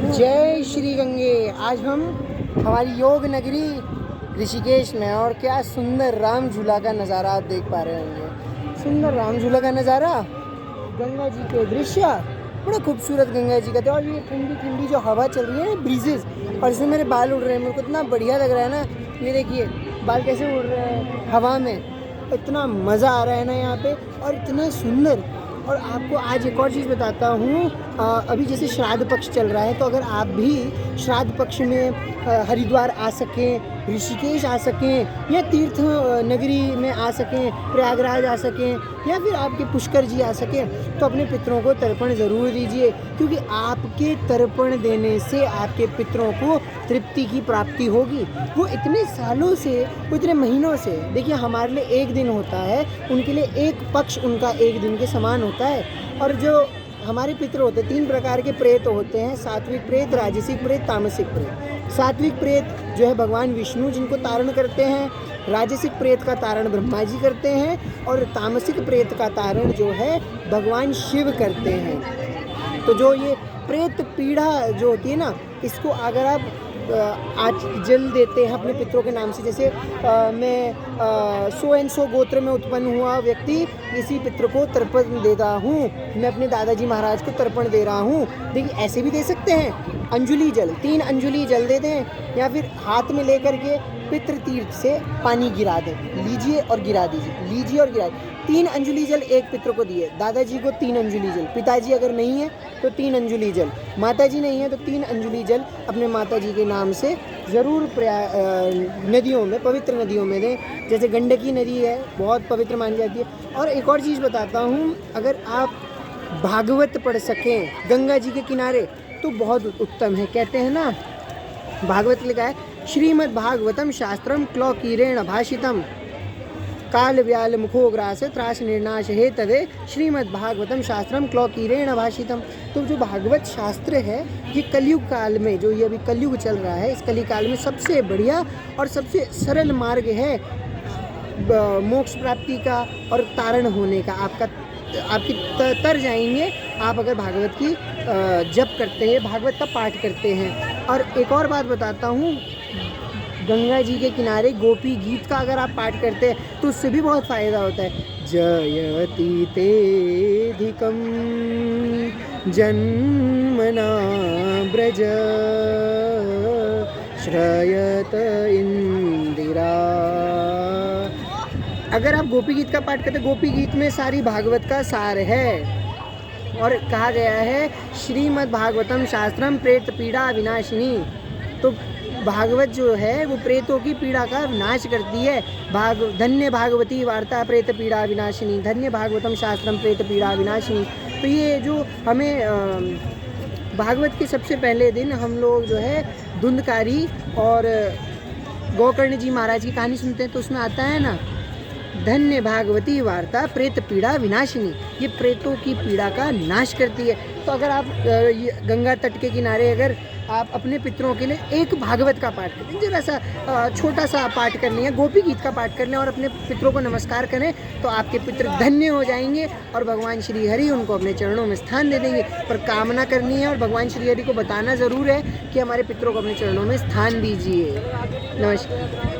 जय श्री गंगे। आज हम हमारी योग नगरी ऋषिकेश में, और क्या सुंदर राम झूला का नज़ारा आप देख पा रहे होंगे। सुंदर राम झूला का नज़ारा, गंगा जी के दृश्य, बड़ा खूबसूरत गंगा जी का थे। और ये ठंडी ठंडी जो हवा चल रही है, ब्रीजेस, और इसमें मेरे बाल उड़ रहे हैं। मेरे को इतना बढ़िया लग रहा है ना। ये देखिए बाल कैसे उड़ रहे हैं हवा में, इतना मज़ा आ रहा है ना यहाँ पे, और इतना सुंदर। और आपको आज एक और चीज़ बताता हूँ। अभी जैसे श्राद्ध पक्ष चल रहा है, तो अगर आप भी श्राद्ध पक्ष में हरिद्वार आ सकें, ऋषिकेश आ सकें, या तीर्थ नगरी में आ सकें, प्रयागराज आ सकें, या फिर आपके पुष्कर जी आ सकें, तो अपने पितरों को तर्पण ज़रूर दीजिए। क्योंकि आपके तर्पण देने से आपके पितरों को तृप्ति की प्राप्ति होगी। वो इतने सालों से, वो इतने महीनों से, देखिए हमारे लिए एक दिन होता है, उनके लिए एक पक्ष उनका एक दिन के समान होता है। और जो हमारे पितर होते हैं, 3 प्रकार के प्रेत होते हैं: सात्विक प्रेत, राजसिक प्रेत, तामसिक प्रेत। सात्विक प्रेत जो है भगवान विष्णु जिनको तारण करते हैं, राजसिक प्रेत का तारण ब्रह्मा जी करते हैं, और तामसिक प्रेत का तारण जो है भगवान शिव करते हैं। तो जो ये प्रेत पीड़ा जो होती है ना, इसको अगर आप आज जल देते हैं अपने पितरों के नाम से, जैसे मैं सो एंड सो गोत्र में उत्पन्न हुआ व्यक्ति इसी पितर को तर्पण देता हूँ, मैं अपने दादाजी महाराज को तर्पण दे रहा हूँ। देखिए ऐसे भी दे सकते हैं, अंजुलि जल, 3 अंजुलि जल दे दें, या फिर हाथ में लेकर के पितृ तीर्थ से पानी गिरा दें, लीजिए और गिरा दीजिए, लीजिए और गिरा दीजिए। 3 अंजुलि जल एक पितर को दिए, दादाजी को 3 अंजुलि जल, पिताजी अगर नहीं है तो 3 अंजुलि जल, माताजी नहीं है तो 3 अंजुलि जल अपने माताजी के नाम से ज़रूर नदियों में, पवित्र नदियों में दें। जैसे गंडकी नदी है, बहुत पवित्र मानी जाती है। और एक और चीज़ बताता हूँ, अगर आप भागवत पढ़ सकें गंगा जी के किनारे तो बहुत उत्तम है। कहते हैं ना, भागवत लिखा है, श्रीमद् भागवतम शास्त्रम क्लौकीरेण भाषितम काल व्याल मुखो ग्रास त्रास निर्नाश हे तवे श्रीमद् भागवतम शास्त्रम क्लौकीरेण भाषितम। तो जो भागवत शास्त्र है, ये कलयुग काल में, जो ये अभी कलयुग चल रहा है, इस कली काल में सबसे बढ़िया और सबसे सरल मार्ग है मोक्ष प्राप्ति का और तारण होने का। आपकी तर जाएंगे आप अगर भागवत की जप करते हैं, भागवत का पाठ करते हैं। और एक और बात बताता हूँ, गंगा जी के किनारे गोपी गीत का अगर आप पाठ करते हैं तो उससे भी बहुत फ़ायदा होता है। जयति तेधिकं जन्मना ब्रज श्रयत इंदिरा। अगर आप गोपी गीत का पाठ करते हैं, गोपी गीत में सारी भागवत का सार है। और कहा गया है श्रीमद् भागवतम शास्त्रम प्रेत पीड़ा विनाशिनी। तो भागवत जो है वो प्रेतों की पीड़ा का नाश करती है। धन्य भागवती वार्ता प्रेत पीड़ा विनाशिनी, धन्य भागवतम शास्त्रम प्रेत पीड़ा विनाशिनी। तो ये जो हमें भागवत के सबसे पहले दिन हम लोग जो है धुंधकारी और गोकर्ण जी महाराज की कहानी सुनते हैं, तो उसमें आता है ना, धन्य भागवती वार्ता प्रेत पीड़ा विनाशिनी, ये प्रेतों की पीड़ा का नाश करती है। तो अगर आप गंगा तट के किनारे अगर आप अपने पितरों के लिए एक भागवत का पाठ करें, जरा सा छोटा सा पाठ कर लें, गोपी गीत का पाठ कर लें, और अपने पितरों को नमस्कार करें, तो आपके पितर धन्य हो जाएंगे और भगवान श्री हरि उनको अपने चरणों में स्थान दे देंगे। पर कामना करनी है और भगवान श्री हरि को बताना ज़रूर है कि हमारे पितरों को अपने चरणों में स्थान दीजिए। नमस्कार।